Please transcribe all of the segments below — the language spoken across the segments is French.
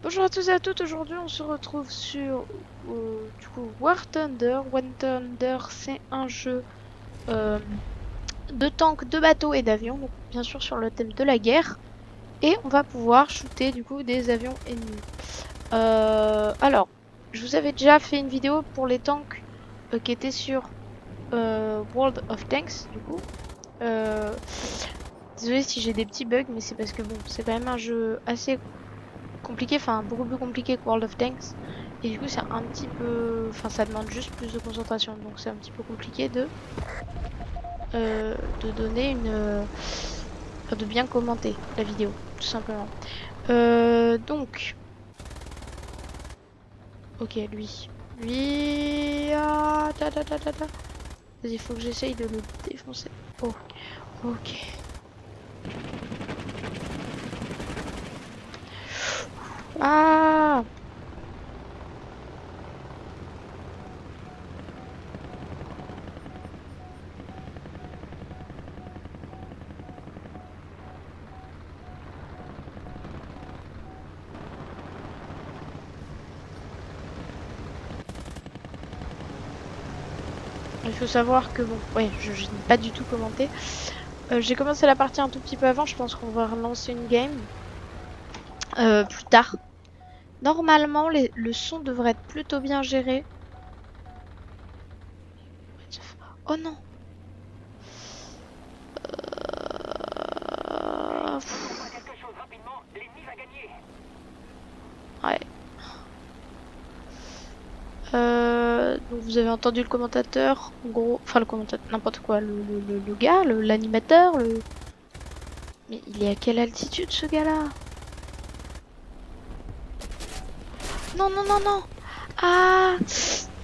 Bonjour à tous et à toutes, aujourd'hui on se retrouve sur du coup War Thunder. War Thunder c'est un jeu de tanks, de bateaux et d'avions, donc bien sûr sur le thème de la guerre. Et on va pouvoir shooter du coup des avions ennemis. Alors, je vous avais déjà fait une vidéo pour les tanks qui étaient sur World of Tanks du coup. Euh, Désolée si j'ai des petits bugs, mais c'est parce que bon, c'est quand même un jeu assez compliqué, enfin beaucoup plus compliqué que World of Tanks. Et du coup, c'est un petit peu. Enfin, ça demande juste plus de concentration. Donc, c'est un petit peu compliqué de donner une. Enfin, de bien commenter la vidéo, tout simplement. Donc. Ok, lui. Lui. Ah, Vas-y, il faut que j'essaye de le défoncer. Oh, ok. Ah! Il faut savoir que bon, ouais, je n'ai pas du tout commenté. J'ai commencé la partie un tout petit peu avant, je pense qu'on va relancer une game plus tard. Normalement, le son devrait être plutôt bien géré. Oh non! Ouais. Donc vous avez entendu le commentateur, en gros, enfin le commentateur, n'importe quoi, le gars, l'animateur, Mais il est à quelle altitude ce gars-là? Non, non, non, non! Ah!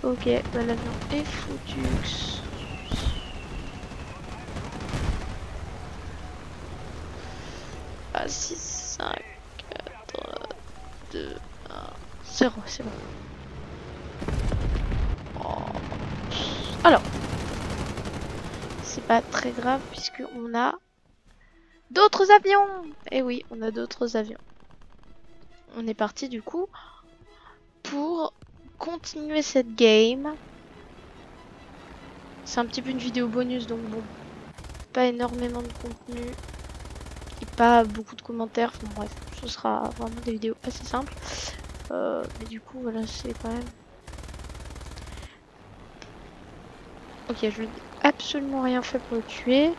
Ok, bah l'avion est foutu. Ah, 6, 5, 4, 2, 1, 0, c'est bon. Oh. Alors, c'est pas très grave puisque on a d'autres avions. Eh oui, on a d'autres avions. On est parti du coup pour continuer cette game. C'est un petit peu une vidéo bonus donc bon, pas énormément de contenu et pas beaucoup de commentaires. Enfin bref, ce sera vraiment des vidéos assez simples. Mais du coup voilà, c'est quand même. Ok, je n'ai absolument rien fait pour le tuer.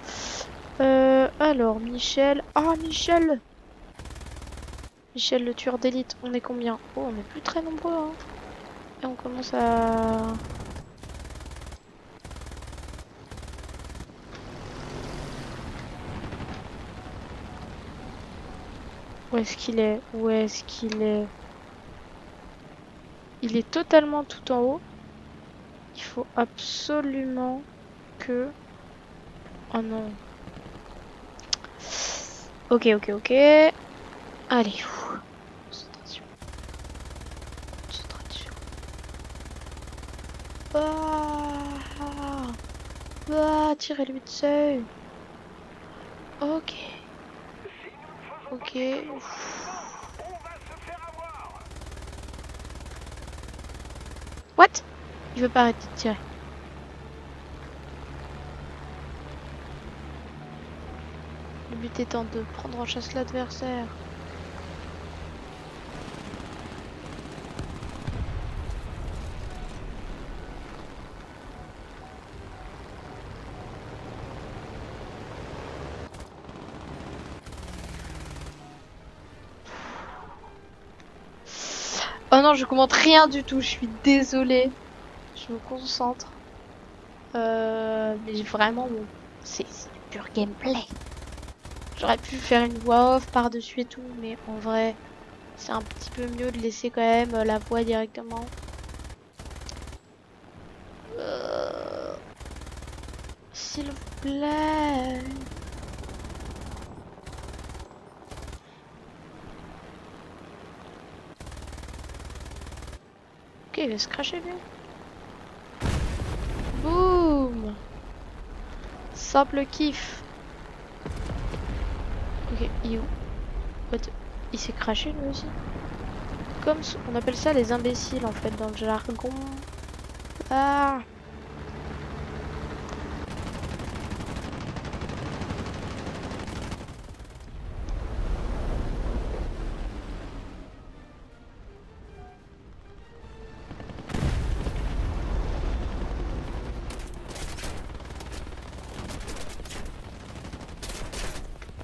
Alors, Michel. Ah, Michel! Michel, le tueur d'élite. On est combien? Oh, on est plus très nombreux, hein. Et on commence à. Où est-ce qu'il est? Où est-ce qu'il est? Il est totalement tout en haut. Il faut absolument que. Oh non. Ok, ok, ok. Allez. Concentration. Concentration. Ah, ah, tirez-lui dessus. Ok. Ok. What? Il veut pas arrêter de tirer. Le but étant de prendre en chasse l'adversaire. Oh non, je commente rien du tout, je suis désolée. Je me concentre. Mais vraiment, bon, c'est du pur gameplay. J'aurais pu faire une voix off par-dessus et tout, mais en vrai, c'est un petit peu mieux de laisser quand même la voix directement. S'il vous plaît. Ok, il va se cracher lui. Boum. Simple kiff. Ok, il est où? What? Il s'est craché lui aussi. comme on appelle ça les imbéciles en fait dans le jargon. Ah.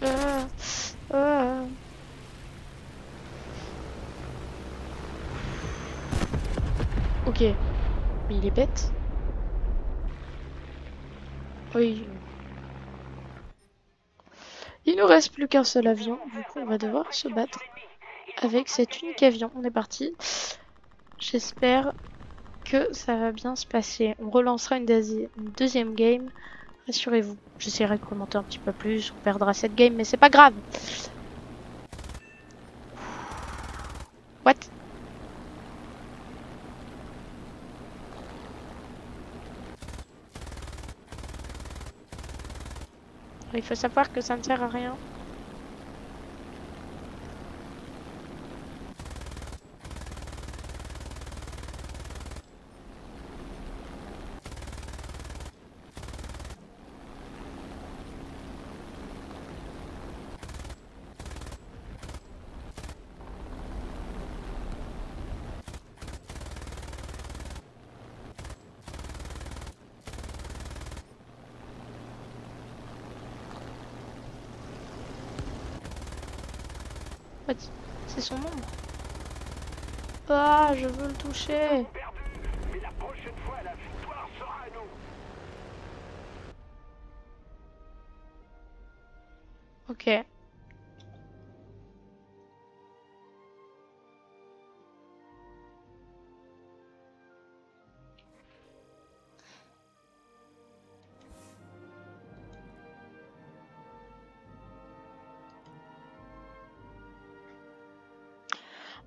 Ah. Ah. Ok, mais il est bête. Oui. Il ne reste plus qu'un seul avion, du coup on va devoir se battre avec cet unique avion. On est parti. J'espère que ça va bien se passer. On relancera une deuxième game. Rassurez-vous. J'essaierai de commenter un petit peu plus. On perdra cette game, mais c'est pas grave. What? Il faut savoir que ça ne sert à rien. C'est son ombre. Ah, je veux le toucher. Mais la prochaine fois, la victoire sera à nous. Ok.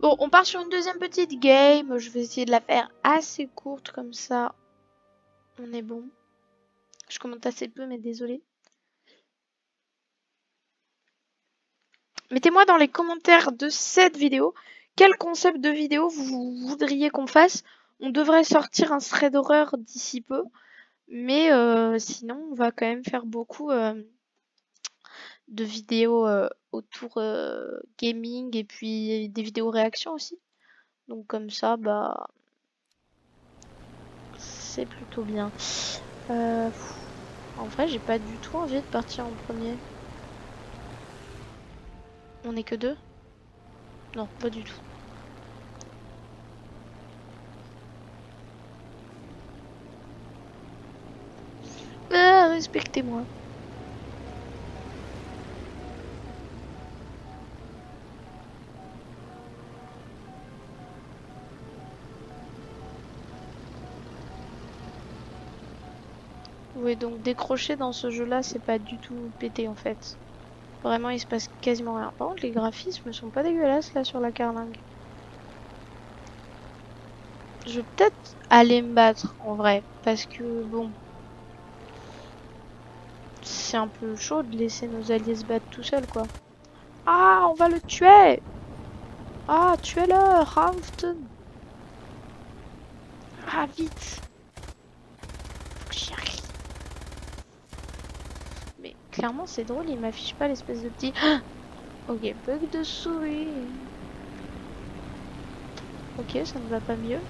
Bon, on part sur une deuxième petite game. Je vais essayer de la faire assez courte comme ça. On est bon. Je commente assez peu, mais désolé. Mettez-moi dans les commentaires de cette vidéo quel concept de vidéo vous voudriez qu'on fasse. On devrait sortir un thread d'horreur d'ici peu. Mais sinon, on va quand même faire beaucoup de vidéos autour gaming et puis des vidéos réactions aussi. Donc comme ça, bah, c'est plutôt bien. En vrai, j'ai pas du tout envie de partir en premier. On est que deux? Non, pas du tout. Ah, respectez-moi. Oui, donc décrocher dans ce jeu-là, c'est pas du tout pété en fait. Vraiment, il se passe quasiment rien. Par contre, les graphismes sont pas dégueulasses là sur la carlingue. Je vais peut-être aller me battre en vrai, parce que bon, c'est un peu chaud de laisser nos alliés se battre tout seuls quoi. Ah, on va le tuer! Ah, tuez-le, Ralston! Ah, vite! Faut que j'y arrive. Mais clairement, c'est drôle, il m'affiche pas l'espèce de petit. Ok, bug de souris. Ok, ça ne va pas mieux.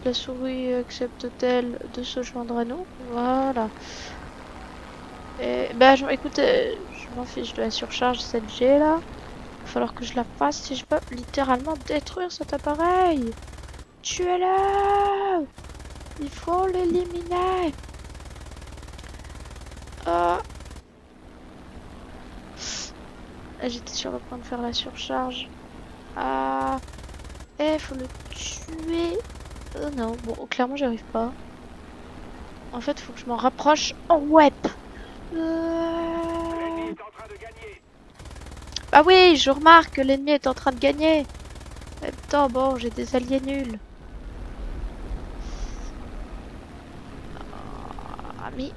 La souris accepte-t-elle de se joindre à nous? Voilà. Et, bah, écoute, je m'en fiche de la surcharge cette G là. Il va falloir que je la fasse si je peux littéralement détruire cet appareil. Tuez-le! Il faut l'éliminer. J'étais sur le point de faire la surcharge. Ah, faut le tuer. Non, bon, clairement, j'y arrive pas. En fait, faut que je m'en rapproche en web. Ah oui, je remarque que l'ennemi est en train de gagner. En même temps, bon, j'ai des alliés nuls. Ah, mais...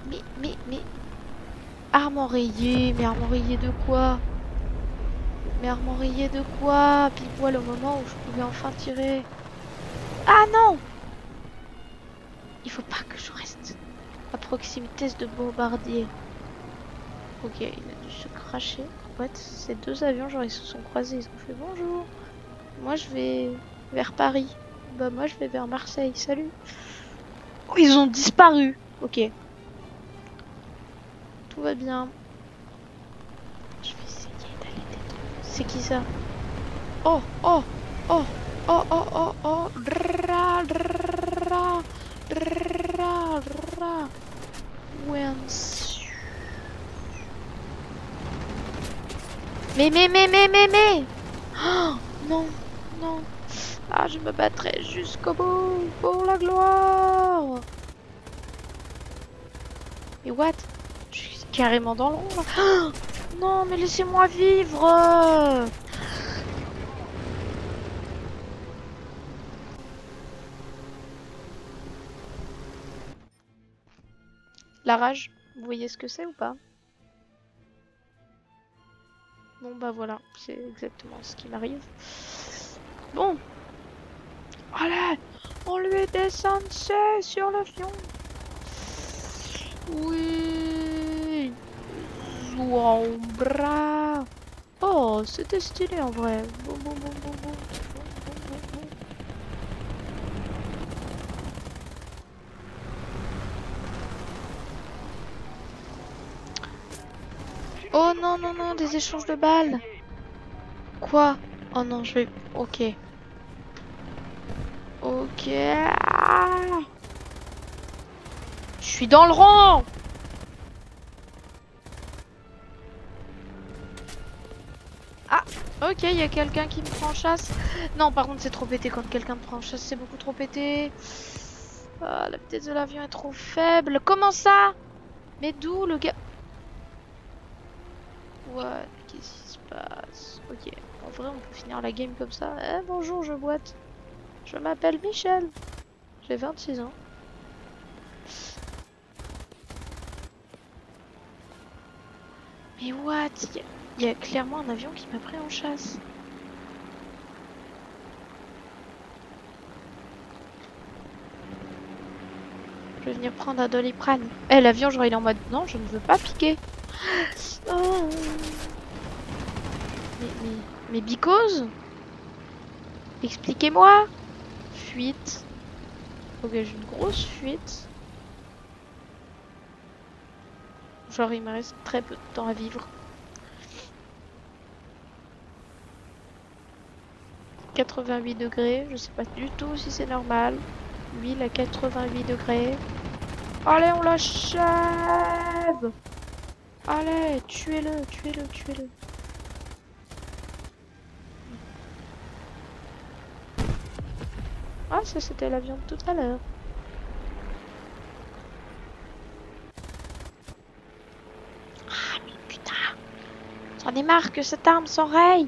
Arme enrayée, mais arme enrayée de quoi? Mais armorié de quoi? Pile poil au moment où je pouvais enfin tirer. Ah non! Il faut pas que je reste à proximité de bombardier. Ok, il a dû se cracher. What? Ces deux avions, genre ils se sont croisés, ils ont fait bonjour. Moi je vais vers Paris. Bah moi je vais vers Marseille, salut. Oh, ils ont disparu. Ok. Tout va bien. Je vais essayer d'aller détendre. C'est qui ça? Oh, oh, oh, oh, oh, oh, oh. Dra, dra, dra, dra. Wens. Mais. Oh, non, non. Ah, je me battrai jusqu'au bout pour la gloire. Mais what? Je suis carrément dans l'ombre. Oh, non, mais laissez-moi vivre. La rage, vous voyez ce que c'est ou pas? Bon bah voilà, c'est exactement ce qui m'arrive. Bon, allez, on lui descend sur le fion. Oui, Zouambra. Oh, c'était stylé en vrai. Bon, bon, bon, bon, bon. Oh non, non, non, des échanges de balles. Quoi? Oh non, je vais... Ok. Ok. Ah, je suis dans le rang. Ah, ok, il y a quelqu'un qui me prend en chasse. Non, par contre, c'est trop pété quand quelqu'un me prend en chasse, c'est beaucoup trop pété. Ah, la vitesse de l'avion est trop faible. Comment ça? Mais d'où le gars? What? Qu'est-ce qui se passe? Ok, en vrai, on peut finir la game comme ça. Eh, bonjour, je boite. Je m'appelle Michel. J'ai 26 ans. Mais what? Il y a clairement un avion qui m'a pris en chasse. Je vais venir prendre un Doliprane. Eh, l'avion, genre, il est en mode non, je ne veux pas piquer. Oh. Mais because? Expliquez-moi. Fuite. Ok, j'ai une grosse fuite. Genre, il me reste très peu de temps à vivre. 88 degrés, je sais pas du tout si c'est normal. Huile à 88 degrés. Allez, on l'achève! Allez, tuez-le, tuez-le, tuez-le. Ah, ça c'était l'avion de tout à l'heure. Ah, mais putain! J'en ai marre que cette arme s'enraye!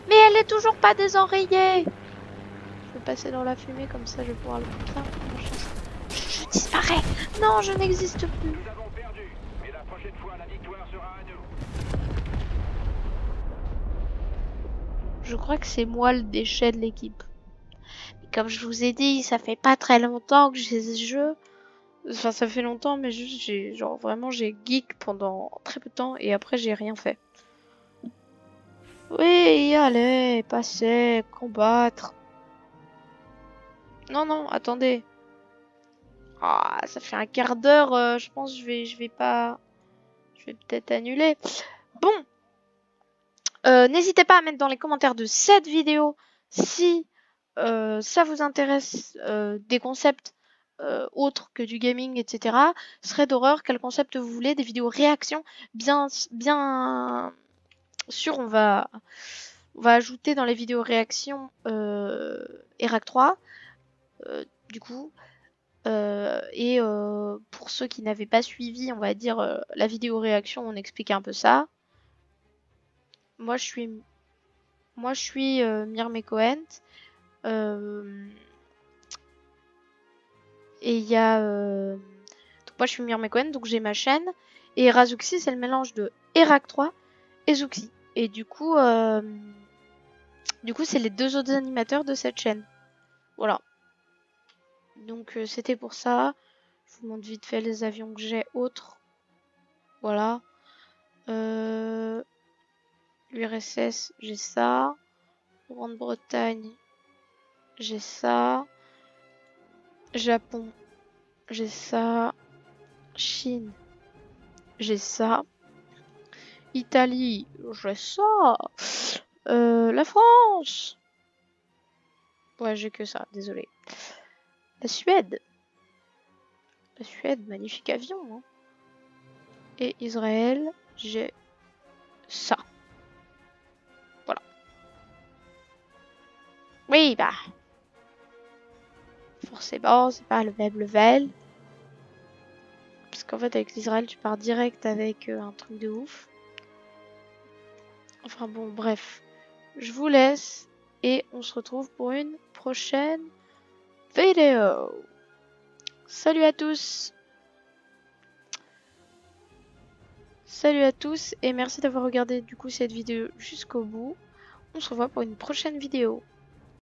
Mais elle est toujours pas désenrayée! Je vais passer dans la fumée, comme ça je vais pouvoir le prendre. Je disparais! Non, je n'existe plus! Nous avons perdu, mais la prochaine fois, la victoire sera à nous. Je crois que c'est moi le déchet de l'équipe. Comme je vous ai dit, ça fait pas très longtemps que j'ai ce jeu. Enfin, ça fait longtemps, mais juste, genre, vraiment, j'ai geek pendant très peu de temps et après, j'ai rien fait. Oui, allez, passer, combattre. Non, non, attendez. Ah, ça fait un quart d'heure, je pense que je vais pas... Je vais peut-être annuler. Bon, n'hésitez pas à mettre dans les commentaires de cette vidéo si ça vous intéresse des concepts autres que du gaming, etc. Serait d'horreur, quel concept vous voulez, des vidéos réactions, bien sûr, on va ajouter dans les vidéos réactions ERAC 3, du coup. Et pour ceux qui n'avaient pas suivi, on va dire, la vidéo réaction, on explique un peu ça. Moi, je suis Myrme Cohen. Et il y a... donc moi, je suis Myrme Cohen, donc j'ai ma chaîne. Et Razuxi, c'est le mélange de ERAC 3 et Zuxi. Et du coup, c'est les 2 autres animateurs de cette chaîne. Voilà. Donc c'était pour ça. Je vous montre vite fait les avions que j'ai autres. Voilà. L'URSS, j'ai ça. Grande-Bretagne, j'ai ça. Japon, j'ai ça. Chine, j'ai ça. Italie, j'ai ça. La France. Ouais, j'ai que ça, désolé. La Suède. La Suède, magnifique avion. Hein. Et Israël, j'ai ça. Voilà. Oui, bah. Forcément, c'est pas le même level. Parce qu'en fait, avec l'Israël, tu pars direct avec un truc de ouf. Enfin bon, bref. Je vous laisse. Et on se retrouve pour une prochaine vidéo. Salut à tous. Salut à tous et merci d'avoir regardé du coup cette vidéo jusqu'au bout. On se revoit pour une prochaine vidéo.